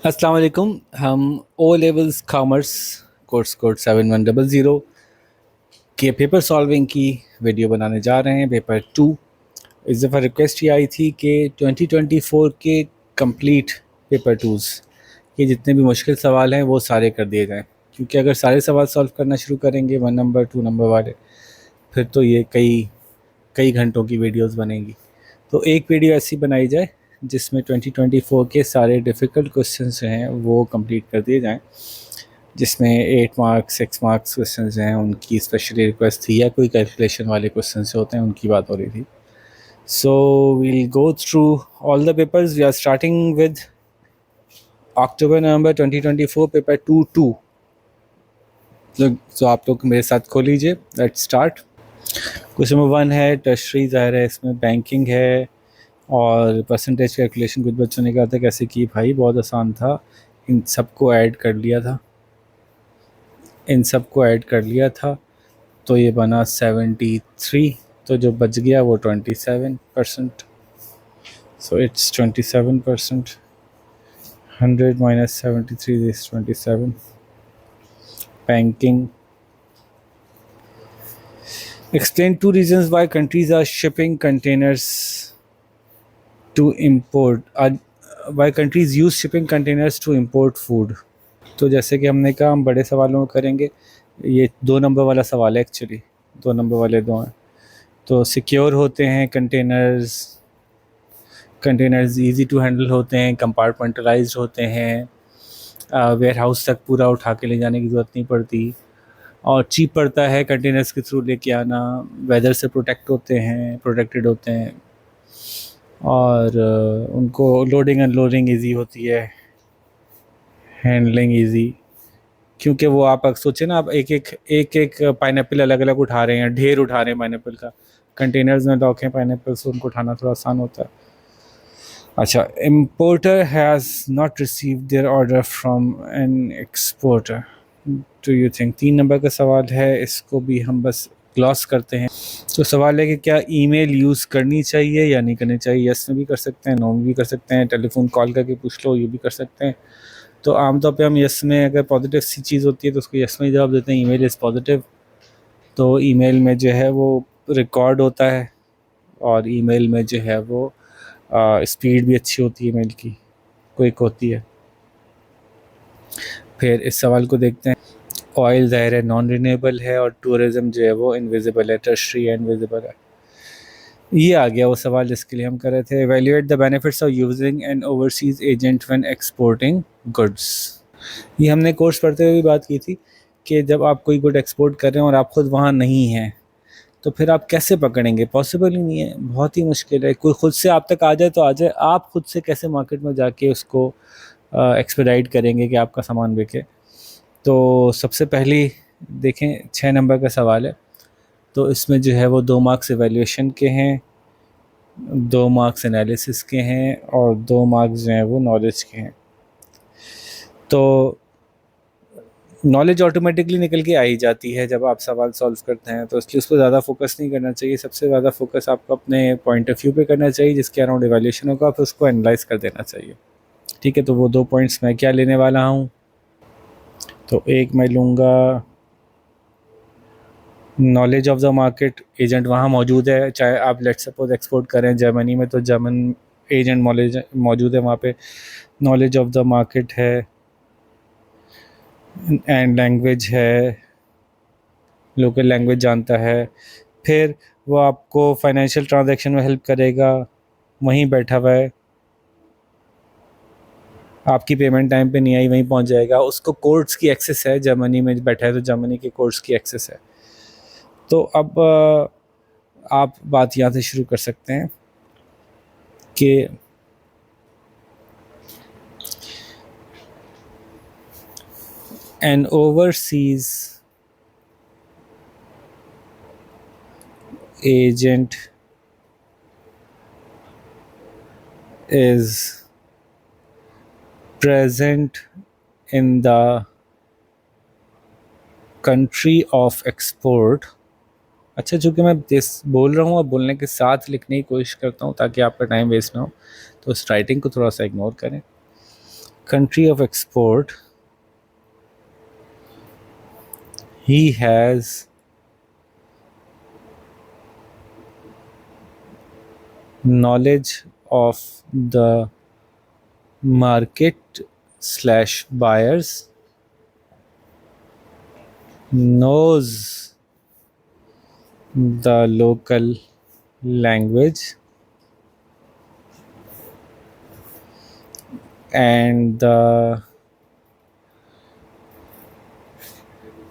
अस्सलाम वालेकुम। हम O levels commerce course code 7100 के पेपर सॉल्विंग की वीडियो बनाने जा रहे हैं। पेपर 2 इस दफ़ा रिक्वेस्ट ये आई थी कि 2024 के कंप्लीट पेपर टूज़ के जितने भी मुश्किल सवाल हैं वो सारे कर दिए जाएं, क्योंकि अगर सारे सवाल सॉल्व करना शुरू करेंगे 1 नंबर 2 नंबर वाले, फिर तो ये कई कई घंटों की वीडियोस बनेगी। तो एक वीडियो ऐसी बनाई जाए जिसमें 2024 के सारे डिफ़िकल्ट क्वेश्चंस जो हैं वो कंप्लीट कर दिए जाएं, जिसमें 8 मार्क्स 6 मार्क्स क्वेश्चंस हैं उनकी स्पेशली रिक्वेस्ट थी, या कोई कैलकुलेशन वाले क्वेश्चंस होते हैं उनकी बात हो रही थी। So we'll go through all the papers. We are starting with October November 2024 paper 2 तो आप लोग मेरे साथ खो लीजिए। Let's start. क्वेश्चन नंबर 1 है टर्शरी, ज़ाहिर है इसमें बैंकिंग है और परसेंटेज कैलकुलेशन कुछ बच्चों ने कहा था कैसे की भाई, बहुत आसान था, इन सबको ऐड कर लिया था, तो ये बना 73। तो जो बच गया वो 27%। So it's 27%। 100 minus 73 is 27। Banking. Explain 2 reasons why countries are shipping containers to import why countries use shipping containers to import food। तो जैसे कि हमने कहा हम बड़े सवालों में करेंगे, ये 2 नंबर वाला सवाल है एक्चुअली, 2 नंबर वाले 2 हैं। तो सिक्योर होते हैं कंटेनर्स, ईजी टू हैंडल होते हैं, कंपार्टमेंटलाइज्ड होते हैं, वेयर हाउस तक पूरा उठा के ले जाने की ज़रूरत नहीं पड़ती, और चीप पड़ता है कंटेनर्स के थ्रू लेके आना, वेदर से प्रोटेक्टेड होते हैं, और उनको लोडिंग अनलोडिंग ईजी होती है, हैंडलिंग ईजी। क्योंकि वो आप सोचें ना, आप एक पाइनएप्पल अलग अलग उठा रहे हैं, ढेर उठा रहे हैं पाइनएप्पल का, कंटेनर्स में लॉक हैं पाइनएप्पल, से उनको उठाना थोड़ा आसान होता है। अच्छा, importer has not receive there order from an exporter. Do you think 3 number का सवाल है, इसको भी हम बस ग्लॉस करते हैं। तो सवाल है कि क्या ईमेल यूज़ करनी चाहिए या नहीं करनी चाहिए। यस में भी कर सकते हैं, नो में भी कर सकते हैं, टेलीफोन कॉल करके पूछ लो, ये भी कर सकते हैं। तो आमतौर पे हम यस में, अगर पॉजिटिव सी चीज़ होती है तो उसको यस में ही जवाब देते हैं, ईमेल इज़ पॉजिटिव। तो ईमेल में जो है वो रिकॉर्ड होता है, और ईमेल में जो है वो स्पीड भी अच्छी होती है, ईमेल की क्विक होती है। फिर इस सवाल को देखते हैं। ऑयल ज़ाहिर है नॉन रिन्यूएबल है, और टूरिज़्म जो है वो इनविजिबल है, टर्शरी है, इनविजिबल है। ये आ गया वो सवाल जिसके लिए हम कर रहे थे। Evaluate the benefits of using N overseas agent when exporting goods. ये हमने कोर्स पढ़ते हुए भी बात की थी कि जब आप कोई गुड एक्सपोर्ट कर रहे हैं और आप खुद वहाँ नहीं हैं, तो फिर आप कैसे पकड़ेंगे। पॉसिबल ही नहीं है, बहुत ही मुश्किल है। कोई खुद से आप तक आ जाए तो आ जाए, आप खुद से कैसे मार्केट में जाके उसको एक्सपेडाइट करेंगे कि आपका सामान बिके। तो सबसे पहली देखें, 6 नंबर का सवाल है, तो इसमें जो है वो 2 मार्क्स एवेल्यूएशन के हैं, 2 मार्क्स एनालिसिस के हैं, और 2 मार्क्स जो हैं वो नॉलेज के हैं। तो नॉलेज ऑटोमेटिकली निकल के आ ही जाती है जब आप सवाल सॉल्व करते हैं, तो इसलिए उस पर ज़्यादा फोकस नहीं करना चाहिए। सबसे ज़्यादा फोकस आपको अपने पॉइंट ऑफ व्यू पे करना चाहिए, जिसके अराउंड एवेल्यूएशन होगा, फिर उसको एनालाइज कर देना चाहिए। ठीक है, तो वो 2 पॉइंट्स मैं क्या लेने वाला हूँ, तो एक मैं लूँगा knowledge of the market. Agent वहाँ मौजूद है, चाहे आप लेट सपोज एक्सपोर्ट करें जर्मनी में, तो जर्मन एजेंट नॉलेज मौजूद है वहाँ पे। नॉलेज ऑफ द मार्केट है, एंड लैंग्वेज है, लोकल लैंग्वेज जानता है। फिर वो आपको फाइनेंशियल ट्रांजैक्शन में हेल्प करेगा, वहीं बैठा हुआ है, आपकी पेमेंट टाइम पे नहीं आई वहीं पहुंच जाएगा। उसको कोर्ट्स की एक्सेस है, जर्मनी में बैठा है तो जर्मनी के कोर्ट्स की एक्सेस है। तो अब आप बात यहाँ से शुरू कर सकते हैं कि N overseas agent is present in the country of export। अच्छा, चूँकि मैं बोल रहा हूँ और बोलने के साथ लिखने की कोशिश करता हूँ ताकि आपका टाइम वेस्ट ना हो, तो इस राइटिंग को थोड़ा सा इग्नोर करें। country of export, he has knowledge of the market slash buyers, knows the local language and the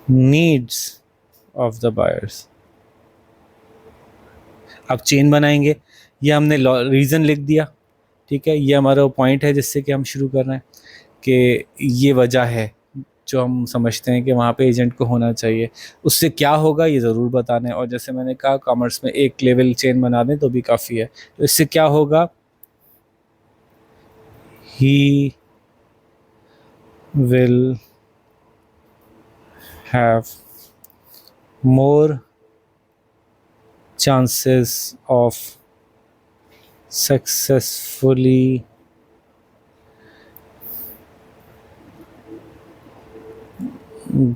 needs of the buyers. अब चेन बनाएंगे, ये हमने रीज़न लिख दिया, ठीक है, ये हमारा पॉइंट है जिससे कि हम शुरू कर रहे हैं कि ये वजह है जो हम समझते हैं कि वहाँ पे एजेंट को होना चाहिए। उससे क्या होगा ये ज़रूर बताना है, और जैसे मैंने कहा कॉमर्स में एक लेवल चेन बना दें तो भी काफ़ी है। तो इससे क्या होगा, he will have more chances of successfully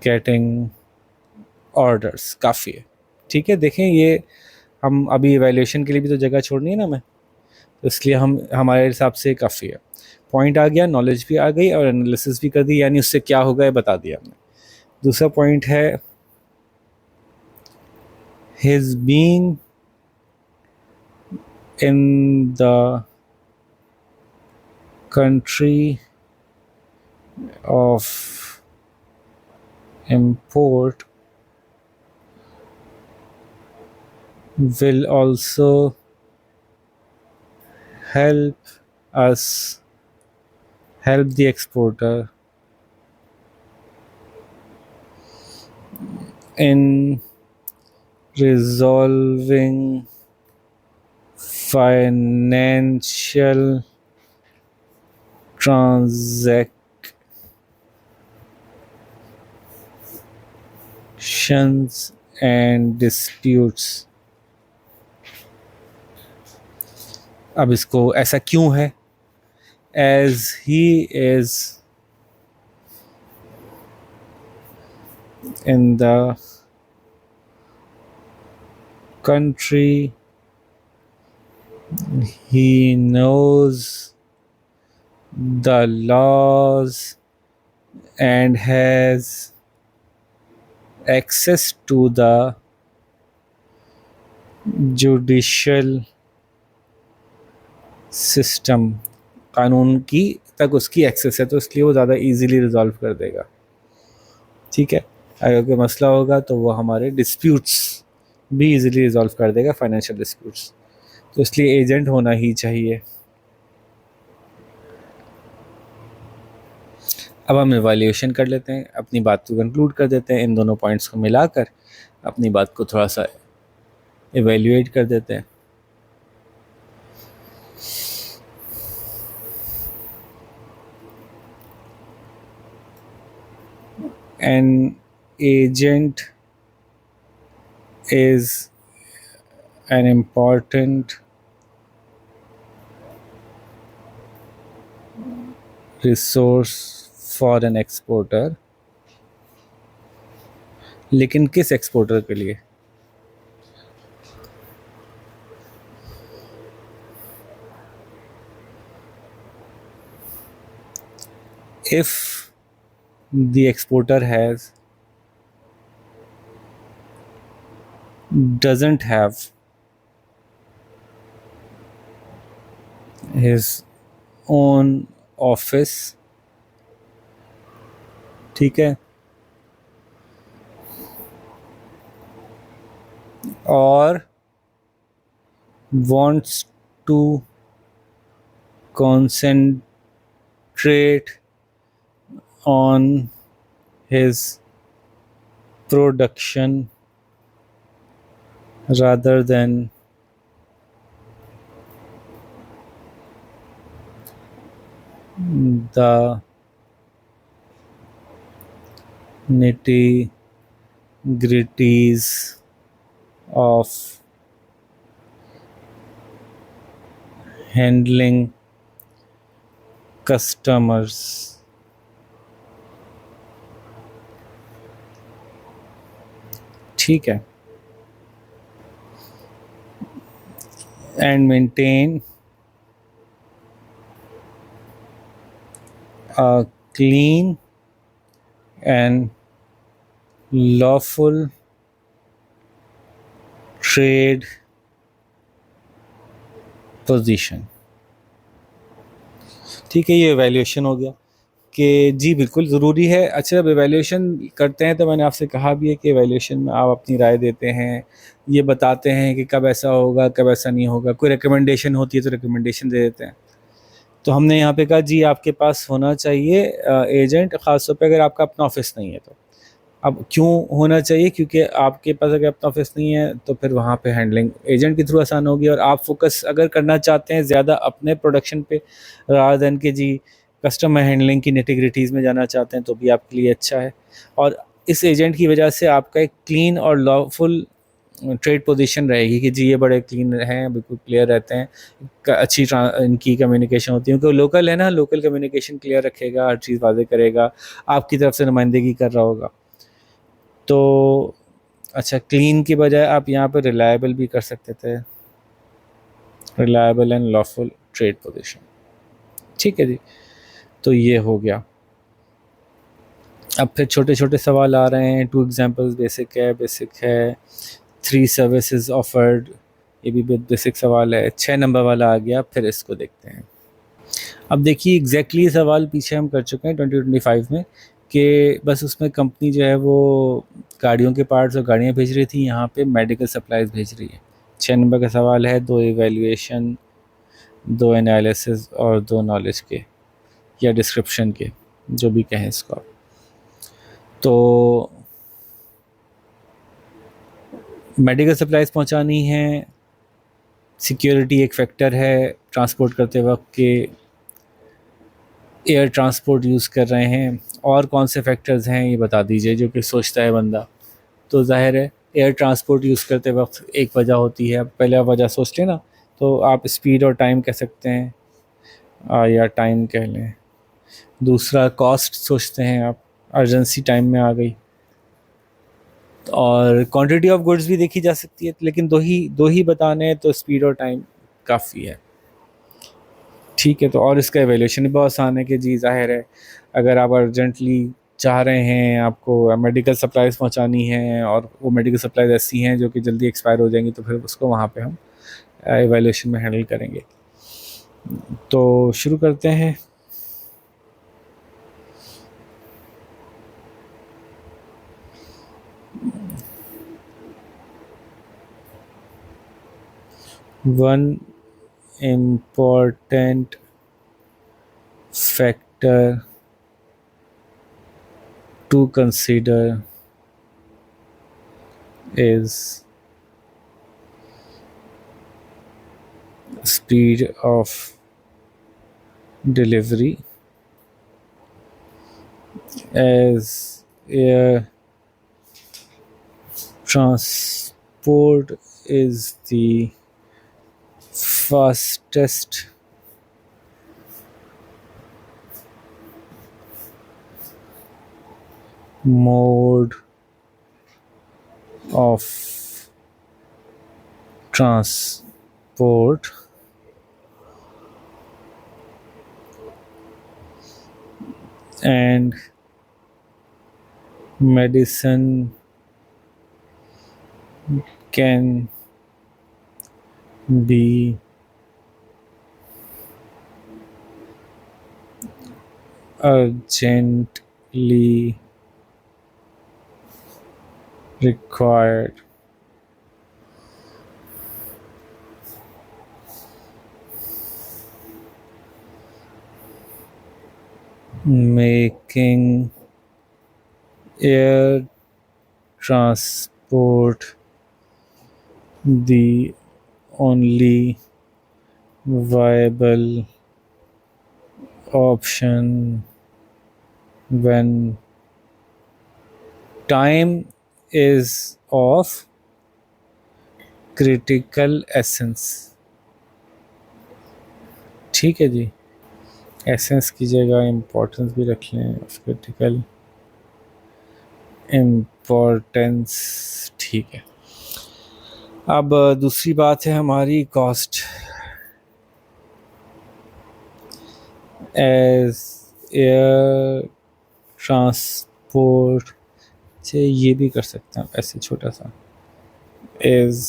getting orders। काफ़ी है, ठीक है। देखें, ये हम अभी एवेल्यूशन के लिए भी तो जगह छोड़नी है ना हमें, तो इसलिए हम हमारे हिसाब से काफ़ी है। पॉइंट आ गया, नॉलेज भी आ गई और एनालिसिस भी कर दी, यानी उससे क्या होगा ये बता दिया हमने। दूसरा पॉइंट है his being in the country of import will also help us help the exporter in resolving financial transactions and disputes। अब इसको ऐसा क्यों है, as he is in the country, he knows the laws and has access to the judicial system। कानून की तक उसकी access है, तो इसलिए वो ज़्यादा इजीली रिजॉल्व कर देगा, ठीक है। अगर कोई मसला होगा तो वो हमारे डिस्प्यूट्स भी इजीली रिजॉल्व कर देगा, फाइनेंशियल डिस्प्यूट्स। तो इसलिए एजेंट होना ही चाहिए। अब हम इवैल्यूएशन कर लेते हैं, अपनी बात को कंक्लूड कर देते हैं, इन दोनों पॉइंट्स को मिलाकर अपनी बात को थोड़ा सा इवैल्यूएट कर देते हैं। An agent is an important resource for an exporter, लेकिन किस एक्सपोर्टर के लिए? If the exporter doesn't have his own office, ठीक है, और wants to concentrate on his production rather than the nitty gritties of handling customers, ठीक है, and maintain a clean and lawful trade position। ठीक है, ये एवेल्यूएशन हो गया कि जी बिल्कुल ज़रूरी है। अच्छा, जब एवेल्यूएशन करते हैं तो मैंने आपसे कहा भी है कि एवेल्यूएशन में आप अपनी राय देते हैं, ये बताते हैं कि कब ऐसा होगा, कब ऐसा नहीं होगा, कोई रिकमेंडेशन होती है तो रिकमेंडेशन दे देते हैं। तो हमने यहाँ पे कहा जी आपके पास होना चाहिए एजेंट, ख़ासतौर पे अगर आपका अपना ऑफिस नहीं है तो। अब क्यों होना चाहिए? क्योंकि आपके पास अगर अपना ऑफिस नहीं है तो फिर वहाँ पे हैंडलिंग एजेंट के थ्रू आसान होगी, और आप फोकस अगर करना चाहते हैं ज़्यादा अपने प्रोडक्शन पे रादर देन कि जी कस्टमर हैंडलिंग की निटी-ग्रिटीज़ में जाना चाहते हैं, तो भी आपके लिए अच्छा है। और इस एजेंट की वजह से आपका एक क्लीन और लॉफुल ट्रेड पोजीशन रहेगी कि जी ये बड़े क्लीन हैं, बिल्कुल क्लियर रहते हैं, अच्छी इनकी कम्युनिकेशन होती है क्योंकि लोकल है ना, लोकल कम्युनिकेशन क्लियर रखेगा, हर चीज़ वाज़ेह करेगा, आपकी तरफ से नुमाइंदगी कर रहा होगा। तो अच्छा, क्लीन की बजाय आप यहाँ पर रिलायबल भी कर सकते थे, reliable and lawful trade position. ठीक है जी, तो ये हो गया। अब फिर छोटे छोटे सवाल आ रहे हैं। 2 एग्जांपल्स बेसिक है। 3 सर्विसेज ऑफर्ड, ये भी बहुत बेसिक सवाल है। 6 नंबर वाला आ गया, फिर इसको देखते हैं। अब देखिए एग्जैक्टली सवाल पीछे हम कर चुके हैं 2025 में कि बस उसमें कंपनी जो है वो गाड़ियों के पार्ट्स और गाड़ियाँ भेज रही थी, यहाँ पे मेडिकल सप्लाईज भेज रही है। 6 नंबर का सवाल है, 2 इवैल्यूएशन, 2 एनालिसिस और 2 नॉलेज के या डिस्क्रिप्शन के, जो भी कहें इसको आप। तो मेडिकल सप्लाईज पहुंचानी है, सिक्योरिटी एक फैक्टर है ट्रांसपोर्ट करते वक्त के, एयर ट्रांसपोर्ट यूज़ कर रहे हैं, और कौन से फैक्टर्स हैं ये बता दीजिए, जो कि सोचता है बंदा। तो ज़ाहिर है एयर ट्रांसपोर्ट यूज़ करते वक्त एक वजह होती है, अब पहले वजह सोच लें ना, तो आप स्पीड और टाइम कह सकते हैं, या टाइम कह लें। दूसरा कॉस्ट सोचते हैं आप, अर्जेंसी टाइम में आ गई। और क्वांटिटी ऑफ गुड्स भी देखी जा सकती है, लेकिन दो ही बताने हैं तो स्पीड और टाइम काफ़ी है। ठीक है, तो और इसका एवेल्यूशन भी बहुत आसान है कि जी ज़ाहिर है अगर आप अर्जेंटली चाह रहे हैं, आपको मेडिकल सप्लाईज़ पहुंचानी है और वो मेडिकल सप्लाईज़ ऐसी हैं जो कि जल्दी एक्सपायर हो जाएंगी, तो फिर उसको वहाँ पे हम एवेल्यूशन में हैंडल करेंगे। तो शुरू करते हैं। One important factor to consider is speed of delivery, as air transport is the fastest mode of transport, and medicine can be urgently required, making air transport the only viable option when time is of critical essence। ठीक है जी। Essence की जगह importance भी रख लें, of critical importance, ठीक है। अब दूसरी बात है हमारी कॉस्ट। एज एयर ट्रांसपोर्ट से ये भी कर सकते हैं ऐसे छोटा सा, is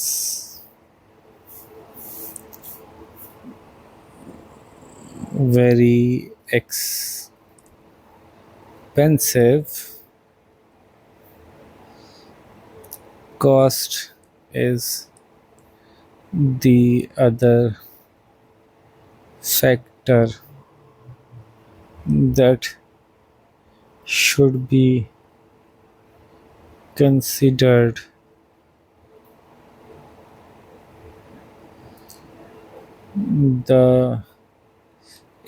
very expensive, cost is the other factor that should be considered. The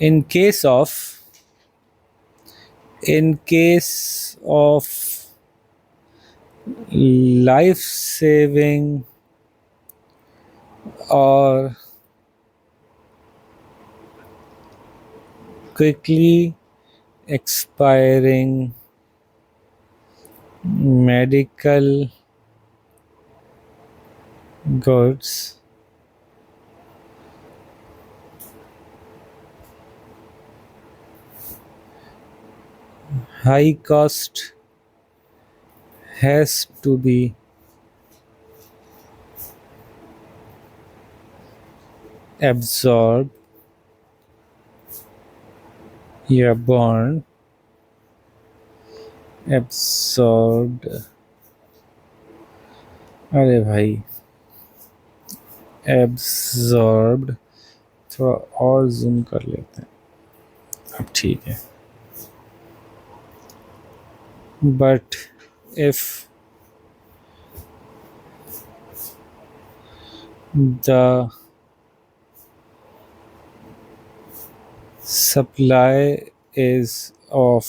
in case of life saving or quickly expiring medical goods, high cost has to be absorbed या borne, absorbed, अरे भाई absorbed, थोड़ा और zoom कर लेते हैं, अब ठीक है। But if the supply is of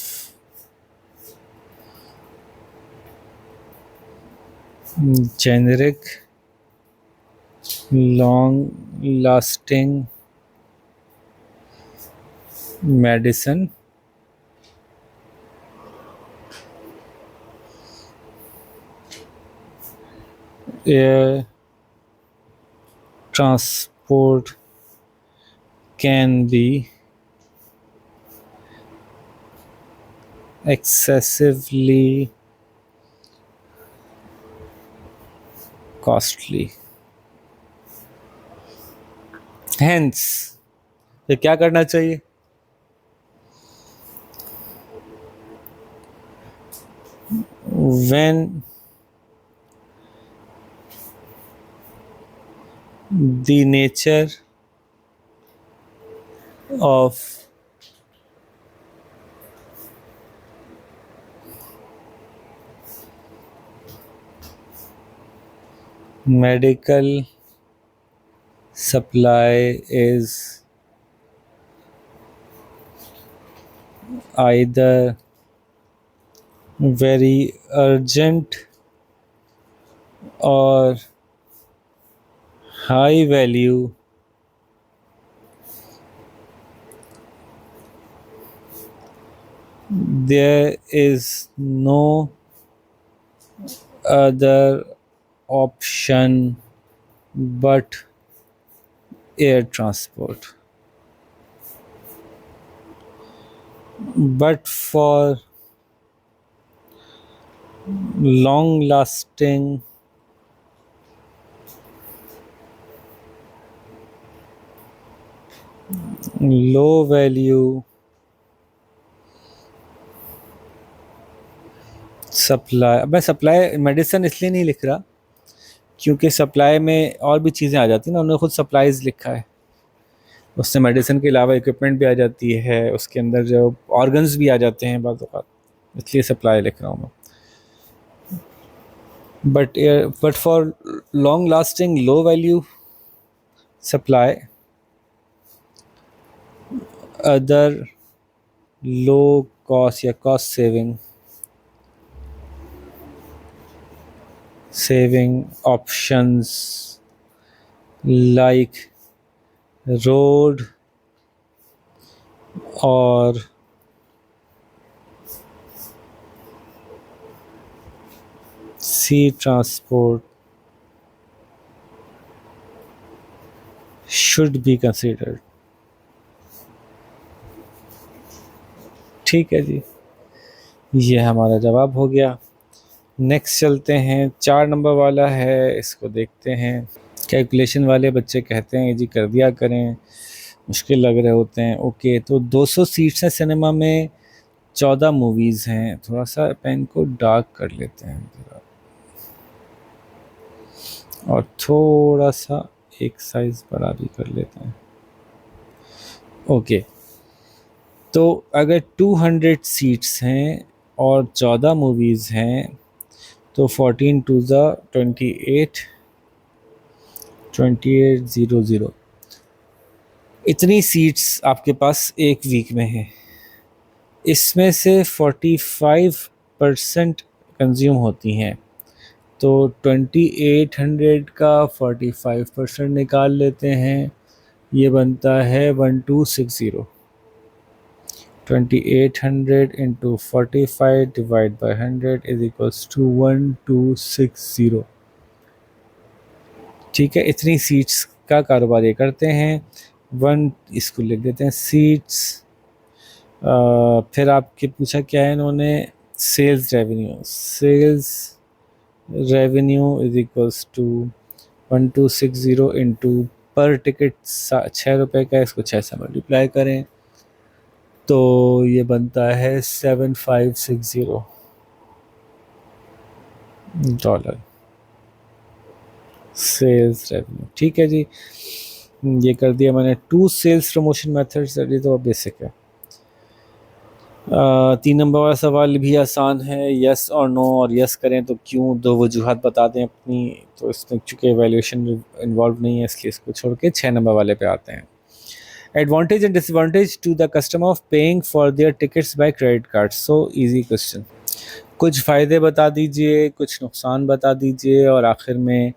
generic long lasting medicine, air transport can be excessively costly. Hence, तो क्या करना चाहिए? When the nature of medical supply is either very urgent or high value, there is no other option but air transport. But for long lasting low value supply, अब मैं supply medicine इसलिए नहीं लिख रहा क्योंकि सप्लाई में और भी चीज़ें आ जाती हैं ना, उन्होंने खुद सप्लाईज लिखा है, उससे मेडिसिन के अलावा इक्विपमेंट भी आ जाती है, उसके अंदर जो ऑर्गन्स भी आ जाते हैं बाज़ औक़ात, इसलिए सप्लाई लिख रहा हूँ मैं। But for long lasting low value supply, other low cost या cost saving options like road और sea transport should be considered। ठीक है जी, ये हमारा जवाब हो गया। नेक्स्ट चलते हैं, 4 नंबर वाला है, इसको देखते हैं। कैलकुलेशन वाले बच्चे कहते हैं जी कर दिया करें, मुश्किल लग रहे होते हैं। ओके, तो 200 सीट्स हैं सिनेमा में, 14 मूवीज़ हैं। थोड़ा सा पेन को डार्क कर लेते हैं ज़रा, और थोड़ा सा एक साइज़ बड़ा भी कर लेते हैं। ओके, तो अगर 200 सीट्स हैं और 14 मूवीज़ हैं, तो 14 टू ज़ा 28, 2800, इतनी सीट्स आपके पास एक वीक में हैं। इसमें से 45% कंज्यूम होती हैं, तो 2800 का 45% निकाल लेते हैं, ये बनता है 1260। 2800 into 45 divide by 100 is equals to 1260। ठीक है, इतनी सीट्स का कारोबार ये करते हैं। वन, इसको लिख देते हैं सीट्स। फिर आपके पूछा क्या है इन्होंने, sales revenue is equals to 1260 into per ticket 6 रुपये का, इसको 6 से मल्टीप्लाई करें तो ये बनता है $7560 सेल्स रेवेन्यू। ठीक है जी, ये कर दिया मैंने। 2 सेल्स प्रमोशन मेथड्स, ये तो बेसिक है। 3 नंबर वाला सवाल भी आसान है, यस और नो, और यस करें तो क्यों, 2 वजूहत बता दें अपनी। तो इसमें चूँकि एवेल्यूशन इन्वॉल्व नहीं है, इसलिए इसको छोड़ के 6 नंबर वाले पे आते हैं। Advantage and disadvantage to the customer of paying for their tickets by credit card. So easy question. कुछ फ़ायदे बता दीजिए, कुछ नुकसान बता दीजिए, और आखिर में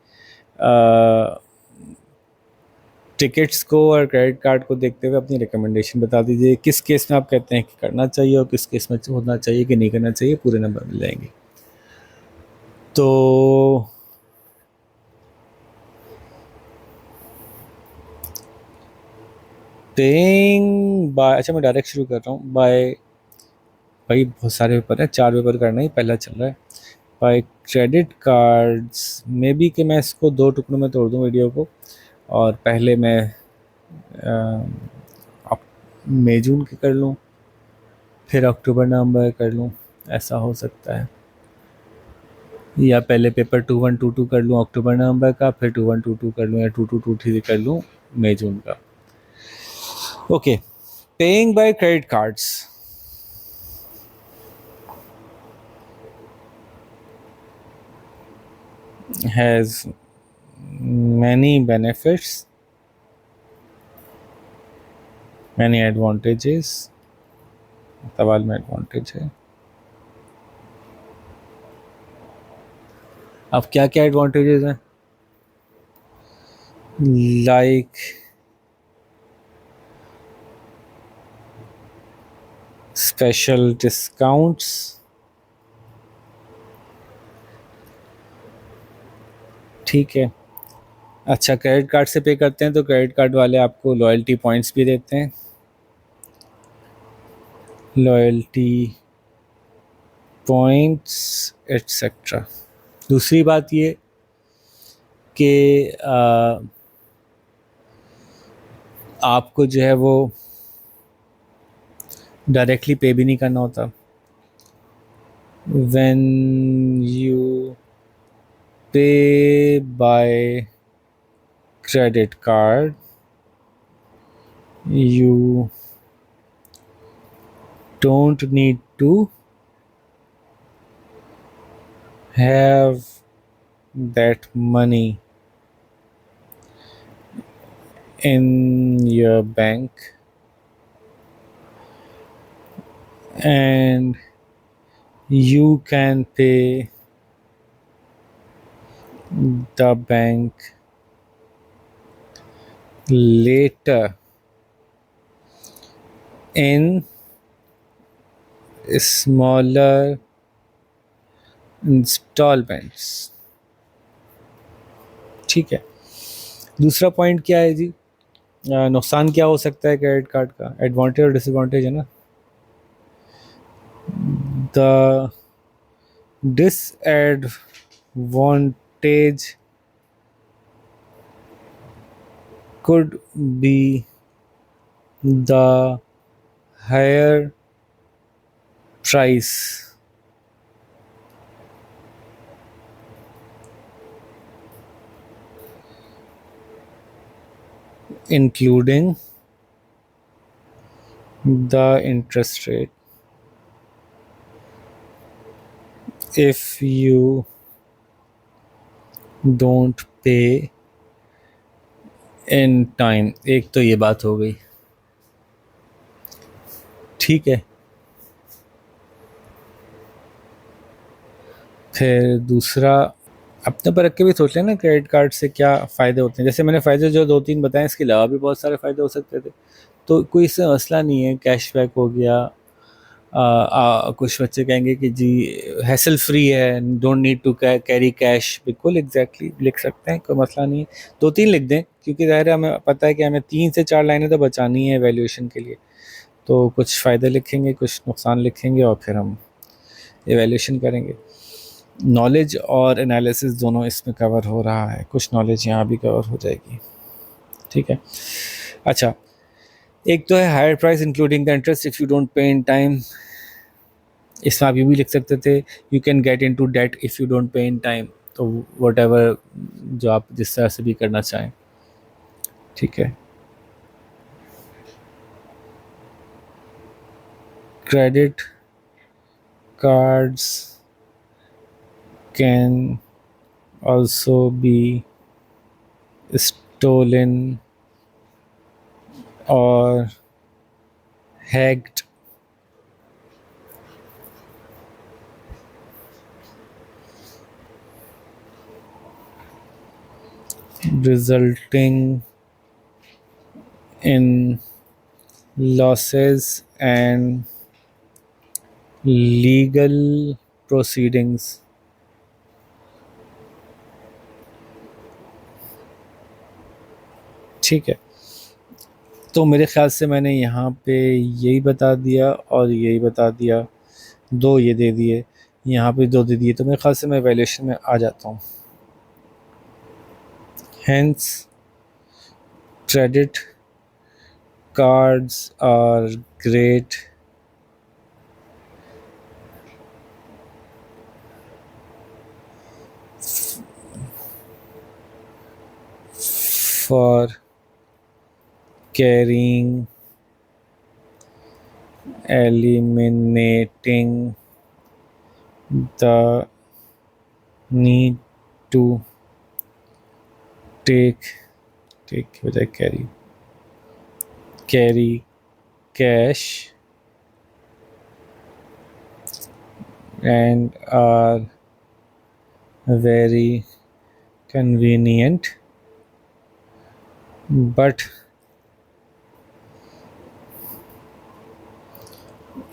टिकट्स को और क्रेडिट कार्ड को देखते हुए अपनी रिकमेंडेशन बता दीजिए। किस केस में आप कहते हैं कि करना चाहिए और किस केस में होना चाहिए कि नहीं करना चाहिए, पूरे नंबर मिल जाएंगे। तो पेइंग बाय, अच्छा मैं डायरेक्ट शुरू कर रहा हूँ। बाय, भाई बहुत सारे पेपर हैं, 4 पेपर करना ही पहला चल रहा है। By credit cards may be कि मैं इसको 2 टुकड़ों में तोड़ दूँ वीडियो को, और पहले मैं मई जून के कर लूँ, फिर अक्टूबर नवंबर कर लूँ, ऐसा हो सकता है। या पहले पेपर 2122 कर लूँ अक्टूबर नवंबर का, फिर 2122 कर लूँ, या 2223 कर लूँ मई जून का। Okay, paying by credit cards has many benefits, many advantages. सवाल में एडवांटेज है, अब क्या क्या एडवांटेजेस हैं, लाइक स्पेशल डिस्काउंट्स, ठीक है। अच्छा, क्रेडिट कार्ड से पे करते हैं तो क्रेडिट कार्ड वाले आपको लॉयल्टी पॉइंट्स भी देते हैं, लॉयल्टी पॉइंट्स एट्सेट्रा। दूसरी बात ये कि आपको जो है वो डायरेक्टली पे भी नहीं करना होता। व्हेन यू पे bye credit card, you don't need to have that money in your bank, and you can pay the bank later in smaller installments। ठीक है। दूसरा पॉइंट क्या है जी? नुकसान क्या हो सकता है क्रेडिट कार्ड का? एडवांटेज और डिसएडवांटेज है ना। The disadvantage could be the higher price, including the interest rate. If you don't pay in time, एक तो ये बात हो गई। ठीक है। फिर दूसरा, अपने पर रख के भी सोच लें ना क्रेडिट कार्ड से क्या फ़ायदे होते हैं। जैसे मैंने फ़ायदे जो 2-3 बताए, इसके अलावा भी बहुत सारे फ़ायदे हो सकते थे। तो कोई इससे मसला नहीं है, कैशबैक हो गया। कुछ बच्चे कहेंगे कि जी हैसल फ्री है, don't need to carry cash. बिल्कुल एग्जैक्टली लिख सकते हैं, कोई मसला नहीं है। 2-3 लिख दें, क्योंकि ज़ाहिर है हमें पता है कि हमें 3 से 4 लाइनें तो बचानी है वैल्यूएशन के लिए। तो कुछ फ़ायदे लिखेंगे, कुछ नुकसान लिखेंगे, और फिर हम एवेल्यूशन करेंगे। नॉलेज और एनालिसिस दोनों इसमें कवर हो रहा है, कुछ नॉलेज यहाँ भी कवर हो जाएगी। ठीक है। अच्छा, एक तो है higher price including the interest if you don't pay in time. इसमें आप ये भी लिख सकते थे, you can get into debt if you don't pay in time. तो वट एवर जो आप जिस तरह से भी करना चाहें। ठीक है। Credit cards can also be stolen or hacked, resulting in losses and legal proceedings। ठीक है। तो मेरे ख्याल से मैंने यहाँ पे यही बता दिया और यही बता दिया, 2 ये दे दिए, यहाँ पे 2 दे दिए, तो मेरे ख्याल से मैं वैल्यूएशन में आ जाता हूँ। Hence, credit cards are great for carrying, eliminating the need to take की बजाय carry cash, and are very convenient, but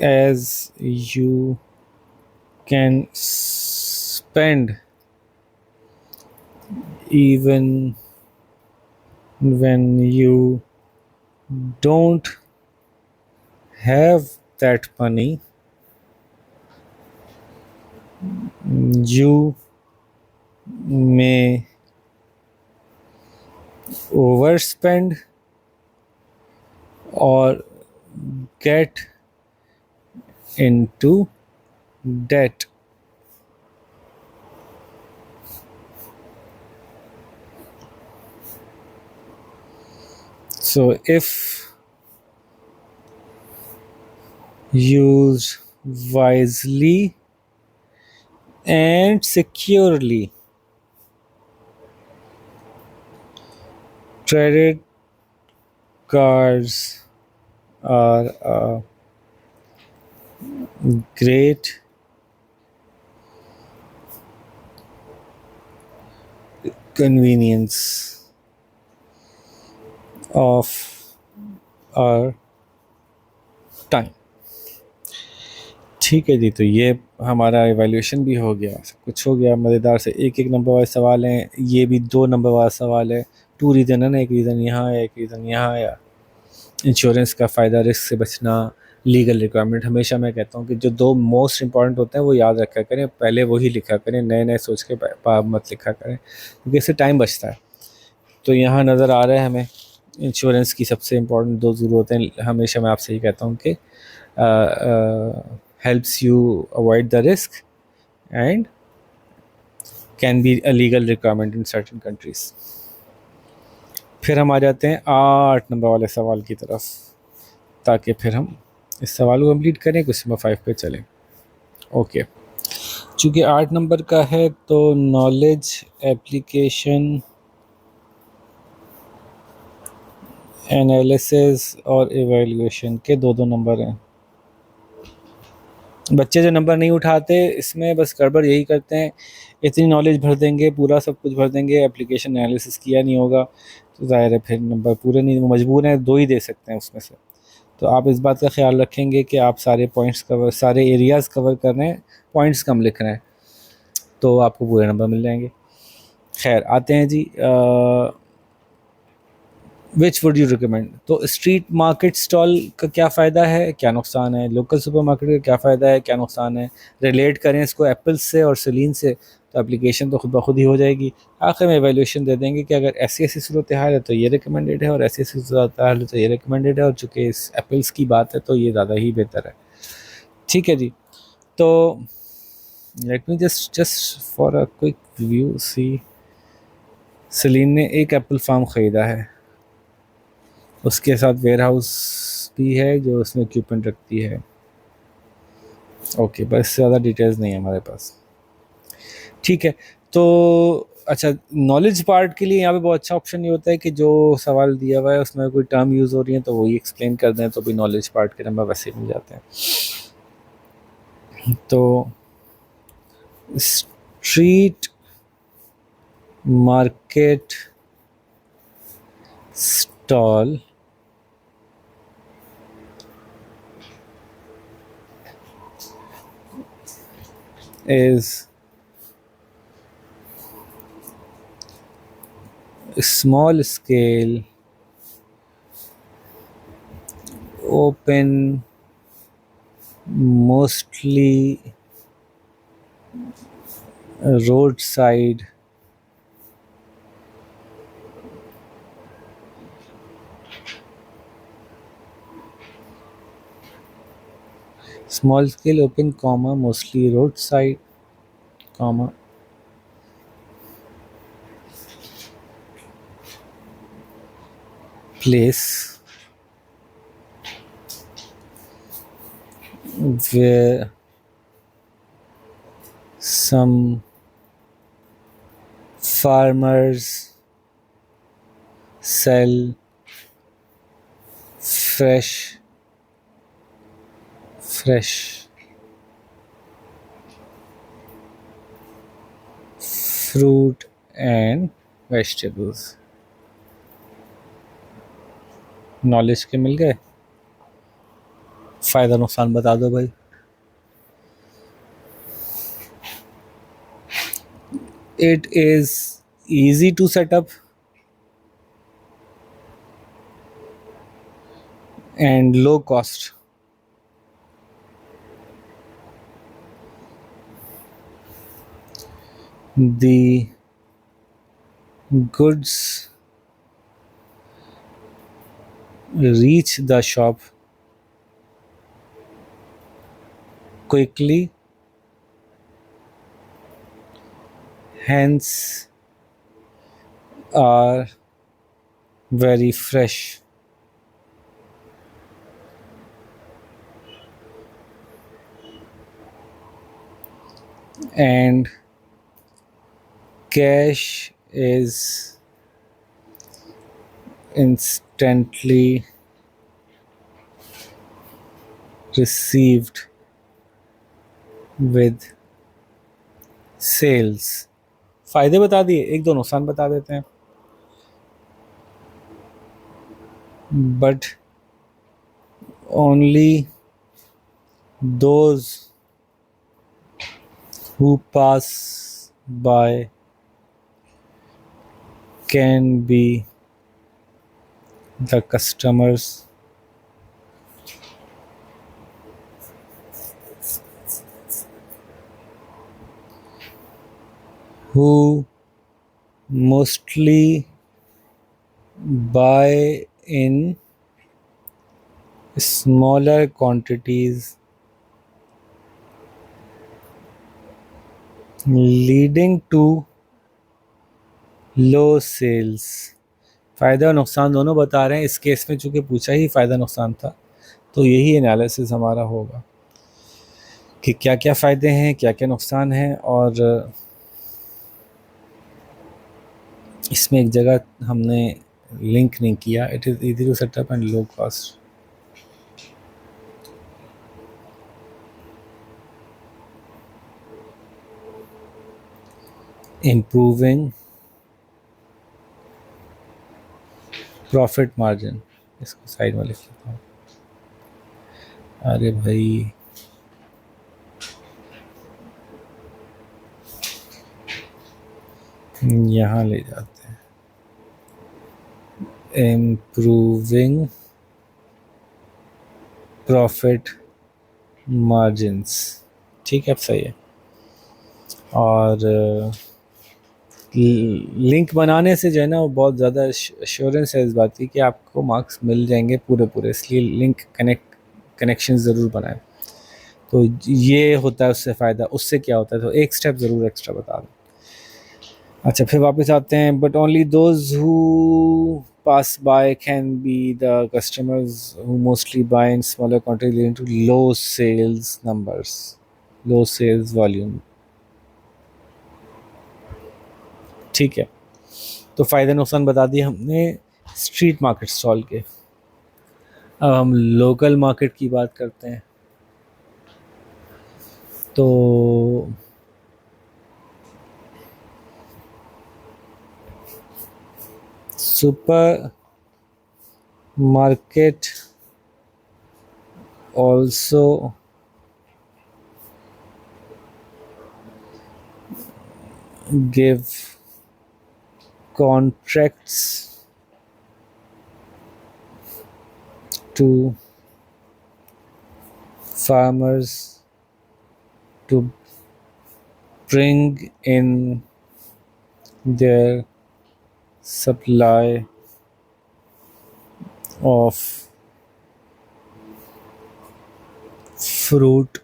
as you can spend even when you don't have that money, you may overspend or get into debt। So if used wisely and securely, credit cards are a great convenience of our time. ठीक है जी, तो ये हमारा evaluation भी हो गया, सब कुछ हो गया मज़ेदार से। एक एक नंबर वाले सवाल हैं, ये भी 2 नंबर वाला सवाल है। 2 रीज़न है ना, एक रीज़न यहाँ आया, एक रीज़न यहाँ आया। इंश्योरेंस का फ़ायदा, रिस्क से बचना, लीगल रिक्वायरमेंट। हमेशा मैं कहता हूँ कि जो 2 मोस्ट इंपॉर्टेंट होते हैं वो याद रखा करें, पहले वही लिखा करें, नए-नए सोच के मत लिखा करें, क्योंकि इससे टाइम बचता है। तो यहाँ नज़र आ रहा है हमें इंश्योरेंस की सबसे इम्पोर्टेंट 2 ज़रूरतें। हमेशा मैं आपसे ये कहता हूँ कि helps you avoid the risk and can be a legal requirement in certain countries। फिर हम आ जाते हैं 8 नंबर वाले सवाल की तरफ, ताकि फिर हम इस सवाल को कंप्लीट करें, क्वेश्चन नंबर 5 पे चलें। ओके, चूँकि 8 नंबर का है तो नॉलेज एप्लीकेशन एनालिसिस और एवेल्यूएशन के 2-2 नंबर हैं। बच्चे जो नंबर नहीं उठाते इसमें बस गड़बड़ यही करते हैं, इतनी नॉलेज भर देंगे, पूरा सब कुछ भर देंगे, एप्लीकेशन एनालिसिस किया नहीं होगा, तो ज़ाहिर है फिर नंबर पूरे नहीं, मजबूर हैं 2 ही दे सकते हैं उसमें से। तो आप इस बात का ख्याल रखेंगे कि आप सारे पॉइंट्स कवर, सारे एरियाज़ कवर कर रहे हैं, पॉइंट्स कम लिख रहे हैं, तो आपको पूरे नंबर मिल जाएंगे। खैर आते हैं जी, विच वुड यू रिकमेंड। तो स्ट्रीट मार्केट स्टॉल का क्या फ़ायदा है, क्या नुकसान है, लोकल सुपर मार्केट का क्या फ़ायदा है, क्या नुकसान है, रिलेट करें इसको एप्पल्स से और सलीन से, तो एप्लीकेशन तो खुद ब खुद ही हो जाएगी। आखिर में एवेल्यूशन दे देंगे कि अगर ऐसी ऐसी सूरत हाल है तो ये रिकमेंडेड है, और ऐसी ऐसी सूरत हाल है तो ये रिकमेंडेड है, और चूँकि इस एप्पल्स की बात है तो ये ज़्यादा ही बेहतर है। ठीक है जी, तो let me just for a quick review see, Saleen ने एक एप्पल फार्म ख़रीदा है, उसके साथ वेयर हाउस भी है जो उसमें इक्विपमेंट रखती है। ओके, बस ज़्यादा डिटेल्स नहीं है हमारे पास। ठीक है, तो अच्छा, नॉलेज पार्ट के लिए यहाँ पे बहुत अच्छा ऑप्शन ये होता है कि जो सवाल दिया हुआ है उसमें कोई टर्म यूज़ हो रही है तो वही एक्सप्लेन कर दें, तो भी नॉलेज पार्ट के नंबर वैसे ही मिल जाते हैं। तो street market stall is small scale, open, mostly roadside, small scale, open, comma, mostly roadside, comma, place where some farmers sell fresh fruit and vegetables। Knowledge के मिल गए, फ़ायदा नुकसान बता दो भाई। It is easy to set up and low cost। The goods reach the shop quickly, hence are very fresh, and cash is instantly received with sales। फ़ायदे बता दिए, एक दो नुकसान बता देते हैं। But only those who pass by can be the customers who mostly buy in smaller quantities, leading to low sales. फ़ायदा और नुकसान दोनों बता रहे हैं। इस केस में चूंकि पूछा ही फ़ायदा नुकसान था, तो यही एनालिसिस हमारा होगा कि क्या क्या फ़ायदे हैं, क्या क्या नुकसान हैं। और इसमें एक जगह हमने लिंक नहीं किया, it is easy to set up and low cost. Improving profit margin, इसको साइड में लिख लेता हूँ। अरे भाई यहाँ ले जाते हैं, इम्प्रूविंग प्रॉफिट मार्जिन्स। ठीक है, अब सही है। और लिंक बनाने से जो है ना, वो बहुत ज़्यादा एश्योरेंस है इस बात की कि आपको मार्क्स मिल जाएंगे पूरे पूरे, इसलिए लिंक कनेक्शन ज़रूर बनाएं। तो ये होता है उससे फ़ायदा। उससे क्या होता है, तो एक स्टेप ज़रूर एक्स्ट्रा बता दें। अच्छा, फिर वापस आते हैं। But only those who pass by can be the customers who mostly buy in smaller quantities, leading to low sales numbers, low sales volume। ठीक है, तो फ़ायदे नुकसान बता दिए हमने स्ट्रीट मार्केट स्टॉल के। अब हम लोकल मार्केट की बात करते हैं। तो super market also give contracts to farmers to bring in their supply of fruit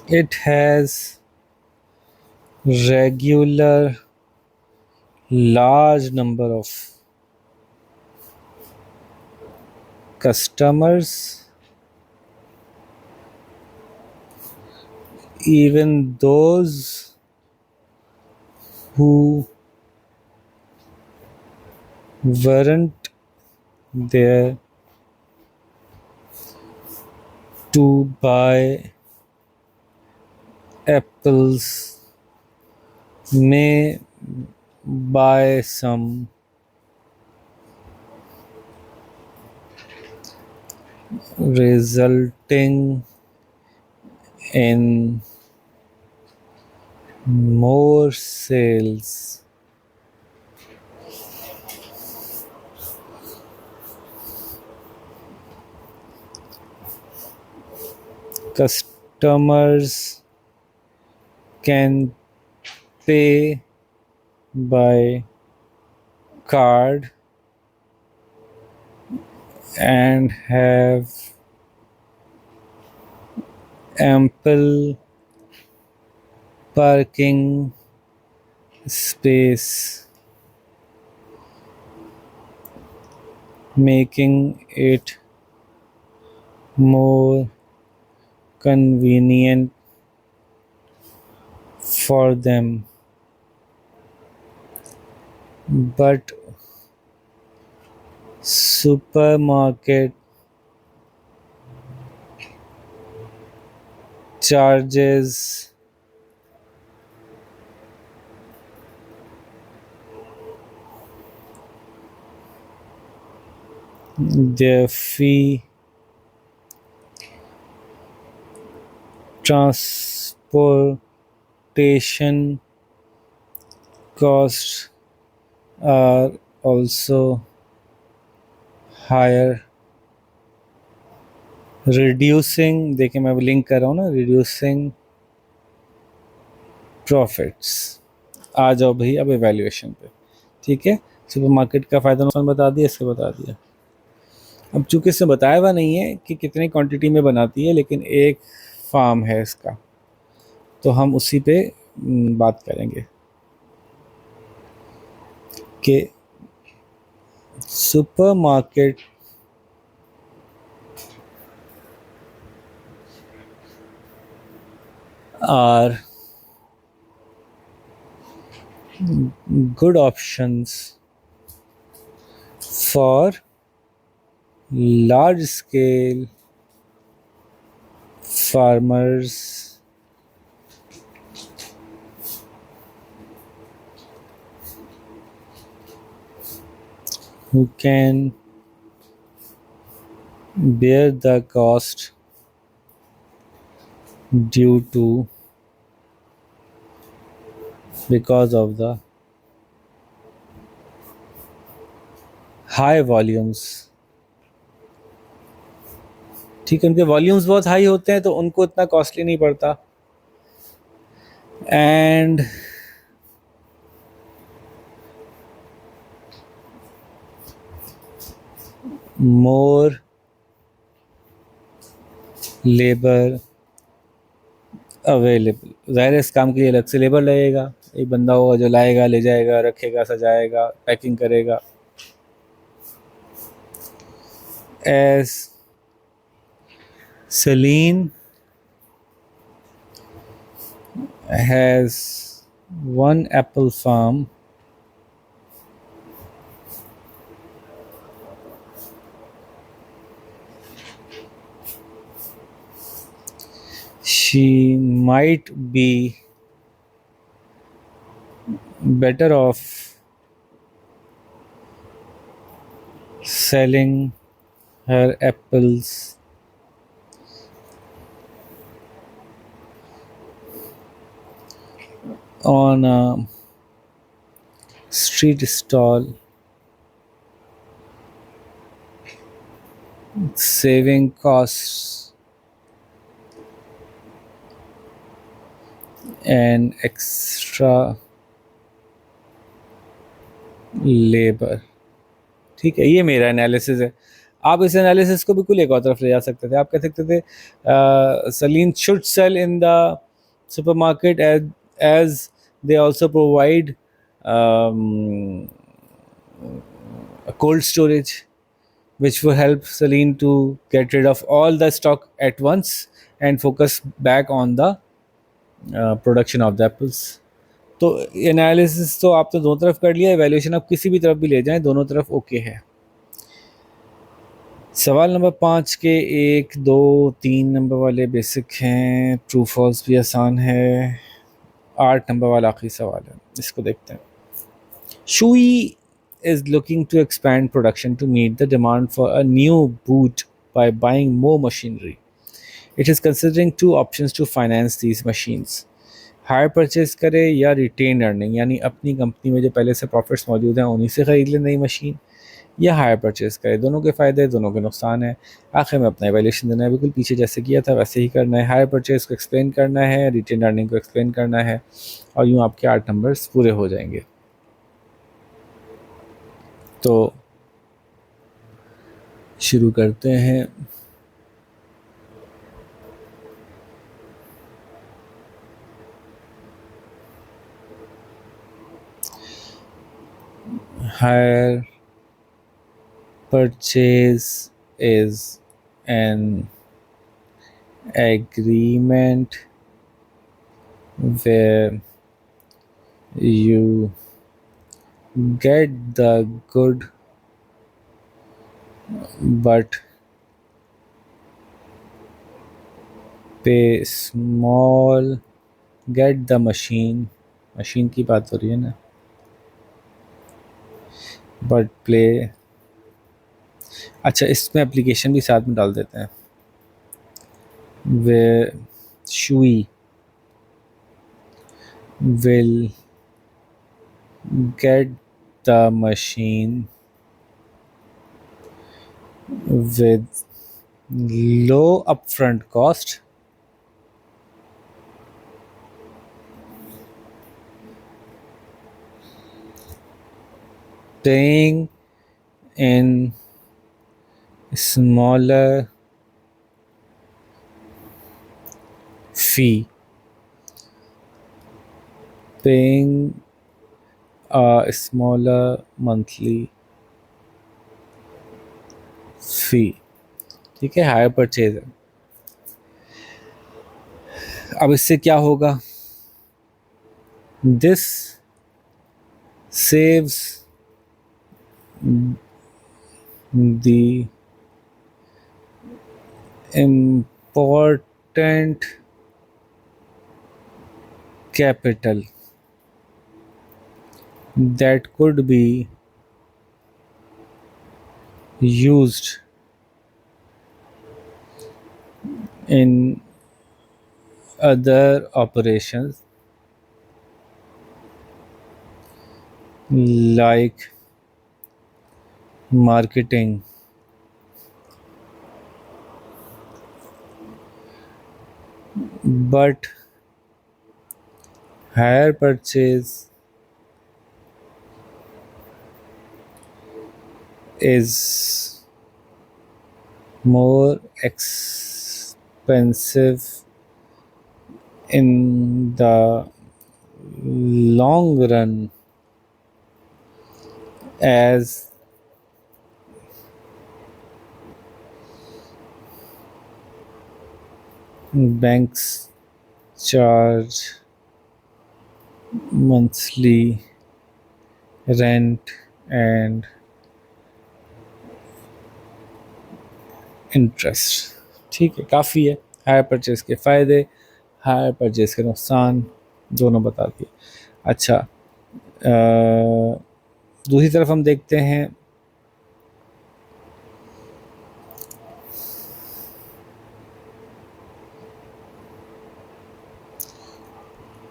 it has regular large number of customers, even those who weren't there to buy apples may buy some, resulting in more sales. Customers can pay by card and have ample parking space, making it more convenient for them. But supermarket charges their fee, transportation costs are also higher, reducing, देखिए मैं link कर रहा हूँ ना, reducing profits। आ जाओ भाई अब evaluation पे। ठीक है, सुपरमार्केट का फ़ायदा नुकसान बता दिया, इसके बता दिया। अब चूंकि इसने बताया हुआ नहीं है कि कितनी क्वांटिटी में बनाती है, लेकिन एक फार्म है इसका, तो हम उसी पे बात करेंगे कि supermarket are good options for large scale farmers who can bear the cost due to because of the high volumes। ठीक है, उनके वॉल्यूम्स बहुत हाई होते हैं तो उनको इतना कॉस्टली नहीं पड़ता। एंड मोर लेबर अवेलेबल, ज़ाहिर है इस काम के लिए अलग से लेबर लगेगा, एक बंदा होगा जो लाएगा, ले जाएगा, रखेगा, सजाएगा, पैकिंग करेगा। As Celine has one apple farm, she might be better off selling her apples on a street stall, saving costs and extra labour. ठीक है, ये मेरा एनालिसिस है। आप इस एनालिसिस को बिल्कुल एक और तरफ ले जा सकते थे। आप कह सकते थे Celine should sell in the supermarket as they also provide a cold storage which will help Celine to get rid of all the stock at once and focus back on the production of the apples। तो analysis तो आप तो दोनों तरफ कर लिया, valuation आप किसी भी तरफ भी ले जाएं, दोनों तरफ ओके है। सवाल नंबर 5 के 1, 2, 3 नंबर वाले बेसिक हैं, ट्रू फॉल्स भी आसान है। 8 नंबर वाला आखिरी सवाल है, इसको देखते हैं। Shui is looking to expand production to meet the demand for a new boot by buying more machinery. It is considering two options to finance these machines. Hire purchase करे या रिटेन अर्निंग, यानी अपनी company में जो पहले से profits मौजूद हैं उन्हीं से ख़रीद ले नई मशीन, या हायर परचेज करे। दोनों के फ़ायदे, दोनों के नुकसान हैं। आखिर में अपना एवेल्यूशन देना है, बिल्कुल पीछे जैसे किया था वैसे ही करना है। हायर परचेज को एक्सप्लेन करना है, रिटेन अर्निंग को एक्सप्लेन करना है, और यूँ आपके 8 नंबर्स पूरे हो जाएंगे। तो शुरू करते हैं। Hire purchase is an agreement where you get the good but pay small, get the machine की बात हो रही है ना, but pay अच्छा, इसमें एप्लीकेशन भी साथ में डाल देते हैं। वे शुई will get the machine with low upfront cost, paying in smaller fee, paying a smaller monthly fee। ठीक है, हायर परचेज है। अब इससे क्या होगा? This saves the important capital that could be used in other operations like marketing, but higher purchase is more expensive in the long run, as banks charge monthly rent and interest. ठीक है, काफ़ी है। Hire purchase के फ़ायदे, hire purchase के नुकसान, दोनों बता दिए। अच्छा, दूसरी तरफ हम देखते हैं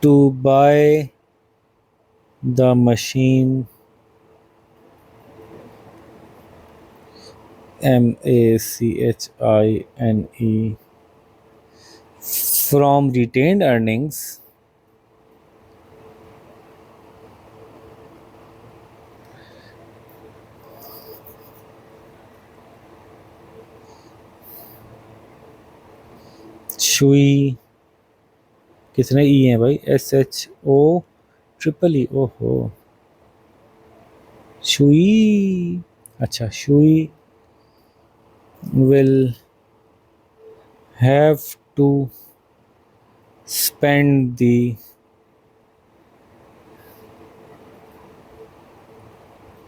to buy the machine MACHINE from retained earnings, Shui कितने ई हैं भाई? SHO ओहो, शुई। अच्छा, Shui will have to spend the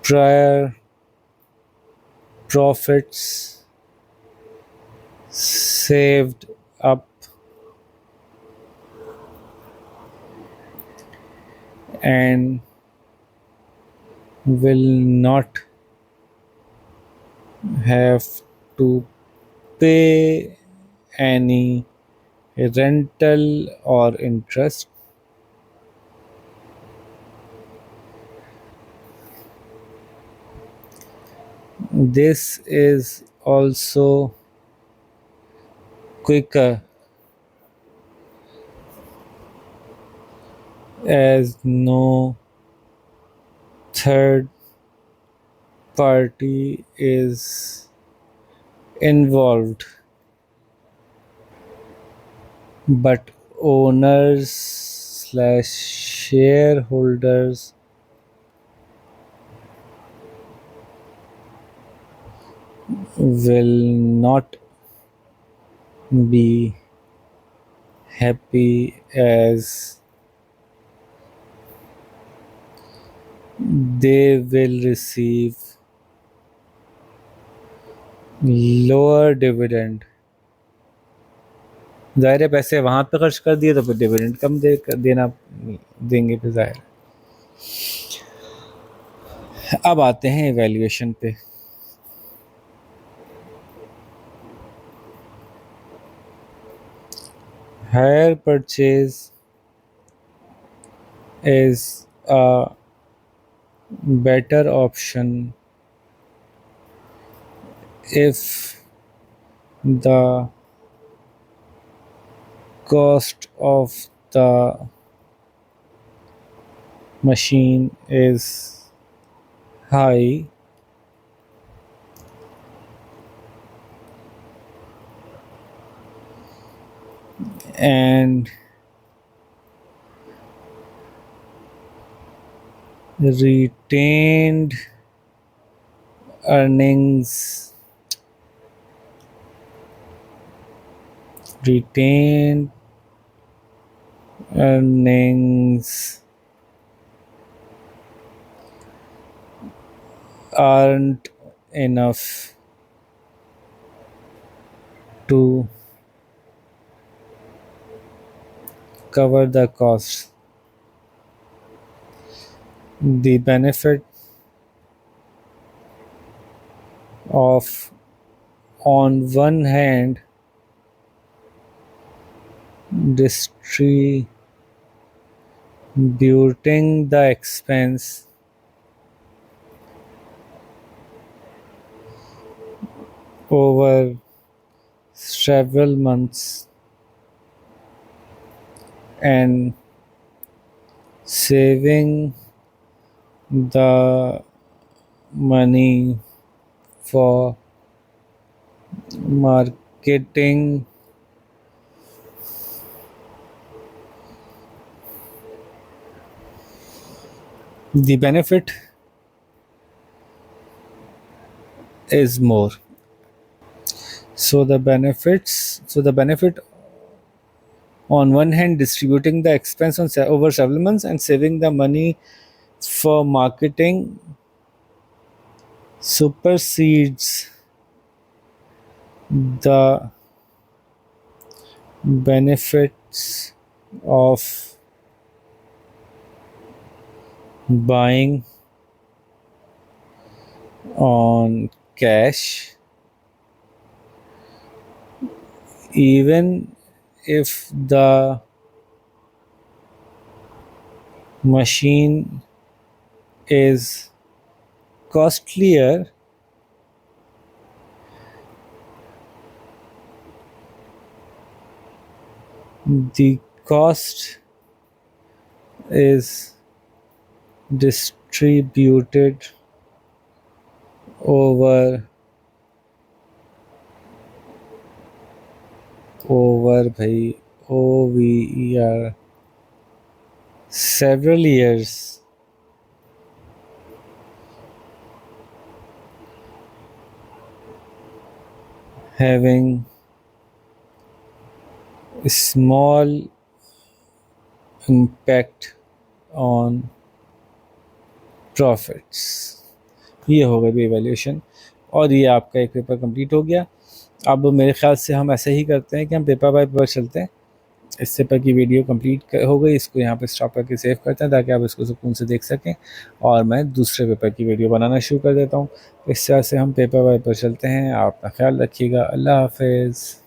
prior profits saved up and will not have to pay any rental or interest. This is also quicker as no third party is involved, but owners/shareholders will not be happy as they will receive lower dividend। ज़ाहिर है, पैसे वहाँ पे खर्च कर दिए तो फिर डिविडेंड कम देंगे फिर ज़ाहिर। अब आते हैं इवैल्यूएशन पे। higher purchase is a better option if the cost of the machine is high and retained earnings retained earnings aren't enough to cover the costs. The benefit of, on one hand, distributing the expense over several months and saving the money for marketing the benefit is more. So the benefit on one hand distributing the expense over several months and saving the money for marketing supersedes the benefits of buying on cash, even if the machine is costlier. The cost is distributed over भाई over several years, having a small impact on profits. ये हो गई भी evaluation और ये आपका एक paper complete हो गया। अब मेरे ख्याल से हम ऐसे ही करते हैं कि हम पेपर बाय पेपर चलते हैं। इस पेपर की वीडियो कंप्लीट हो गई, इसको यहाँ पे स्टॉप करके सेव करते हैं ताकि आप इसको सुकून से देख सकें और मैं दूसरे पेपर की वीडियो बनाना शुरू कर देता हूँ। इस तरह से हम पेपर बाय पेपर चलते हैं। आप अपना ख्याल रखिएगा। अल्लाह हाफ़िज़।